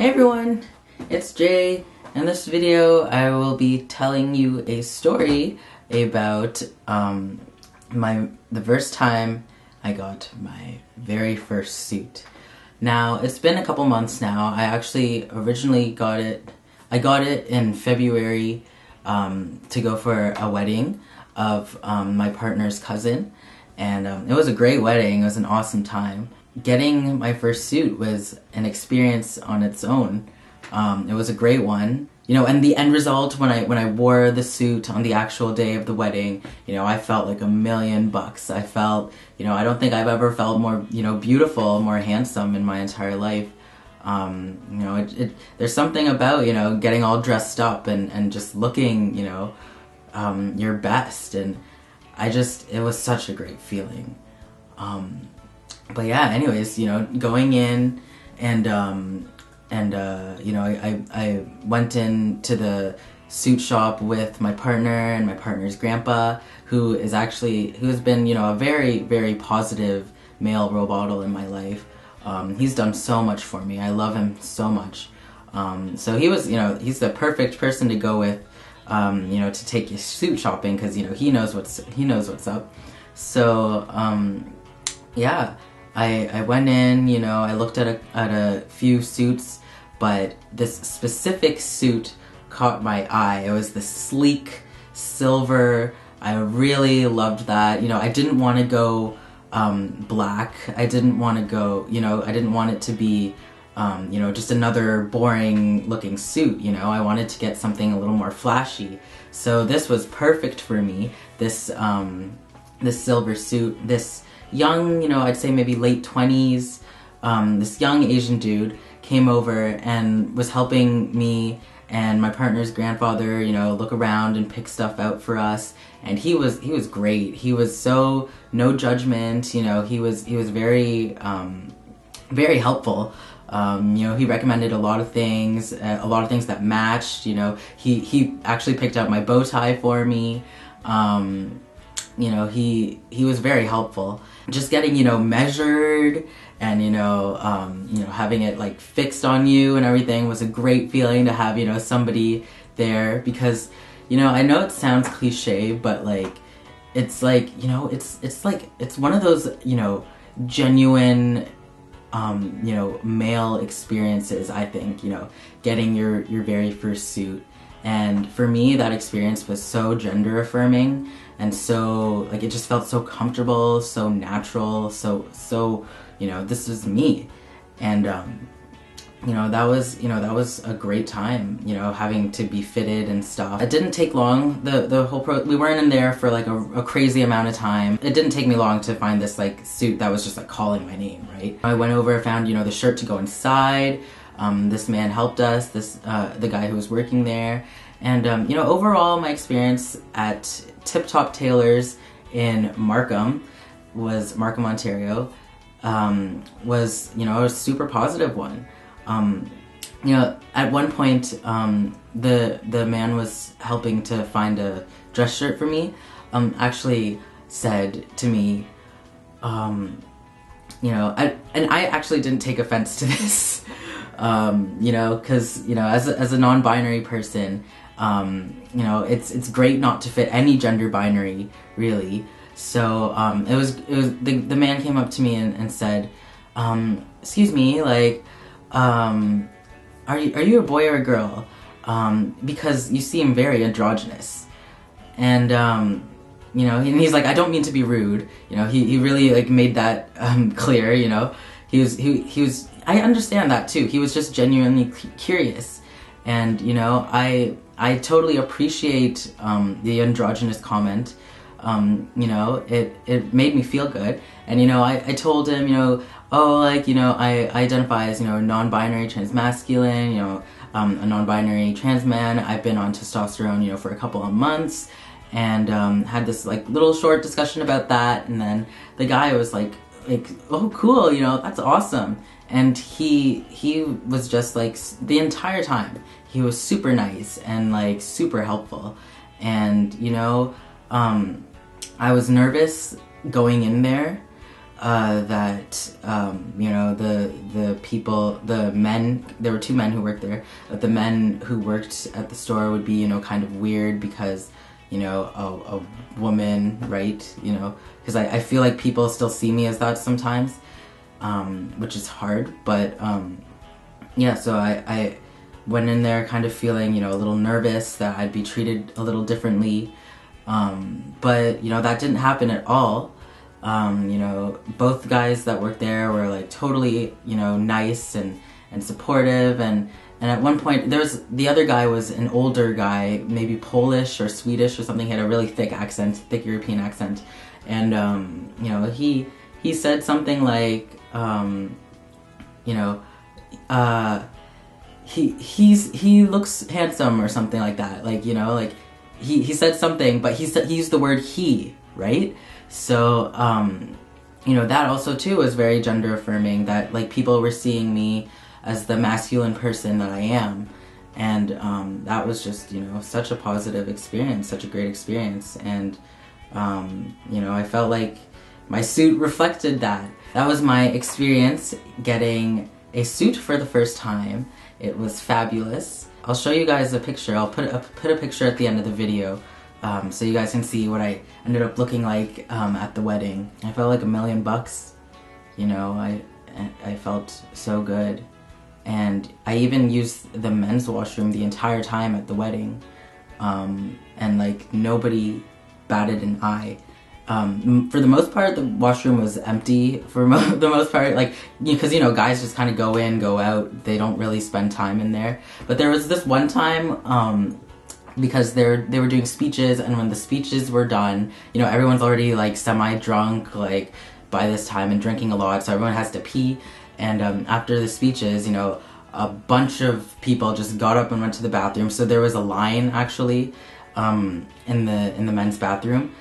Hey everyone, it's Jay. In this video I will be telling you a story about the first time I got my very first suit. Now, it's been a couple months now. I actually originally got it in February to go for a wedding of my partner's cousin, and it was a great wedding. It was an awesome time. Getting my first suit was an experience on its own. It was a great one. You know, and the end result, when I wore the suit on the actual day of the wedding, you know, I felt like $1,000,000. I felt, you know, I don't think I've ever felt more, you know, beautiful, more handsome in my entire life. You know, there's something about, you know, getting all dressed up and just looking, you know, your best, and it was such a great feeling. But yeah, anyways, you know, going in and you know, I went into the suit shop with my partner and my partner's grandpa, who has been, you know, a very, very positive male role model in my life. He's done so much for me. I love him so much. So he was, you know, he's the perfect person to go with, you know, to take you suit shopping, because, you know, he knows what's up. So yeah, I went in, you know, I looked at a few suits, but this specific suit caught my eye. It was the sleek silver. I really loved that. You know, I didn't want to go black. I didn't want to go, you know, I didn't want it to be, you know, just another boring looking suit, you know. I wanted to get something a little more flashy. So this was perfect for me. This silver suit, this young, you know, I'd say maybe late 20s, this young Asian dude came over and was helping me and my partner's grandfather, you know, look around and pick stuff out for us. And he was great. He was so no judgment, you know. He was very very helpful. You know, he recommended a lot of things that matched. You know, he actually picked out my bow tie for me. You know, he was very helpful. Just getting, you know, measured and, you know, having it like fixed on you and everything was a great feeling to have, you know, somebody there, because, you know, I know it sounds cliche, but like, it's like, you know, it's like, it's one of those, you know, genuine, you know, male experiences, I think, you know, getting your very first suit. And for me, that experience was so gender affirming, and so, like, it just felt so comfortable, so natural, so, you know, this was me. And, you know, that was a great time, you know, having to be fitted and stuff. It didn't take long, we weren't in there for like a crazy amount of time. It didn't take me long to find this like suit that was just like calling my name, right? I went over, found, you know, the shirt to go inside. This man helped us, the guy who was working there. And, you know, overall, my experience at Tip Top Tailors in Markham, Ontario, was, you know, a super positive one. You know, at one point, the man was helping to find a dress shirt for me, actually said to me, you know, I actually didn't take offense to this, you know, because, you know, as a non-binary person, you know, it's great not to fit any gender binary, really. So the man came up to me and said, excuse me, like, are you a boy or a girl? Because you seem very androgynous. And you know, and he's like, I don't mean to be rude. You know, he really like made that clear. You know, he was. I understand that too. He was just genuinely curious, and you know, I totally appreciate the androgynous comment. You know, it made me feel good. And, you know, I told him, you know, oh, like, you know, I identify as, you know, non-binary transmasculine, you know, a non-binary trans man. I've been on testosterone, you know, for a couple of months, and had this, like, little short discussion about that. And then the guy was like, oh, cool, you know, that's awesome. And he was just, like, the entire time, he was super nice and, like, super helpful. And, you know, I was nervous going in there, that you know, the people, the men, there were 2 men who worked there, but the men who worked at the store would be, you know, kind of weird because, you know, a woman, right, you know, because I feel like people still see me as that sometimes, which is hard, but yeah, so I went in there kind of feeling, you know, a little nervous that I'd be treated a little differently, but, you know, that didn't happen at all. You know, both guys that worked there were like totally, you know, nice and supportive, and at one point the other guy was an older guy, maybe Polish or Swedish or something. He had a really thick accent, thick European accent, and you know, he said something like, you know, he looks handsome or something like that, like, you know, like he said something, but he used the word he, right? So, you know, that also too was very gender affirming, that like people were seeing me as the masculine person that I am, and that was just, you know, such a positive experience, such a great experience, and you know, I felt like my suit reflected that. That was my experience getting a suit for the first time. It was fabulous. I'll show you guys a picture. I'll put a picture at the end of the video, so you guys can see what I ended up looking like at the wedding. I felt like $1,000,000, you know, I felt so good. And I even used the men's washroom the entire time at the wedding, and like nobody batted an eye. For the most part, the washroom was empty for the most part, like, because, you know, guys just kind of go in, go out, they don't really spend time in there. But there was this one time, because they were doing speeches, and when the speeches were done, you know, everyone's already like semi-drunk, like, by this time, and drinking a lot, so everyone has to pee. And after the speeches, you know, a bunch of people just got up and went to the bathroom. So there was a line actually in the men's bathroom,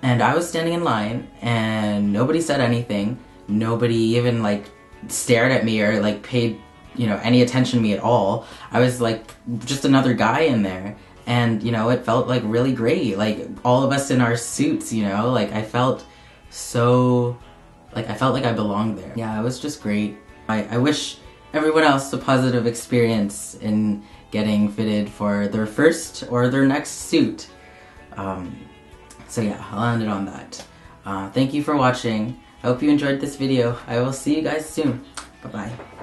and I was standing in line, and nobody said anything. Nobody even like stared at me or like paid, you know, any attention to me at all. I was like just another guy in there, and, you know, it felt like really great. Like all of us in our suits, you know, like I felt so, like I felt like I belonged there. Yeah, it was just great. I wish everyone else a positive experience in getting fitted for their first or their next suit. So yeah, I'll end it on that. Thank you for watching. I hope you enjoyed this video. I will see you guys soon. Bye-bye.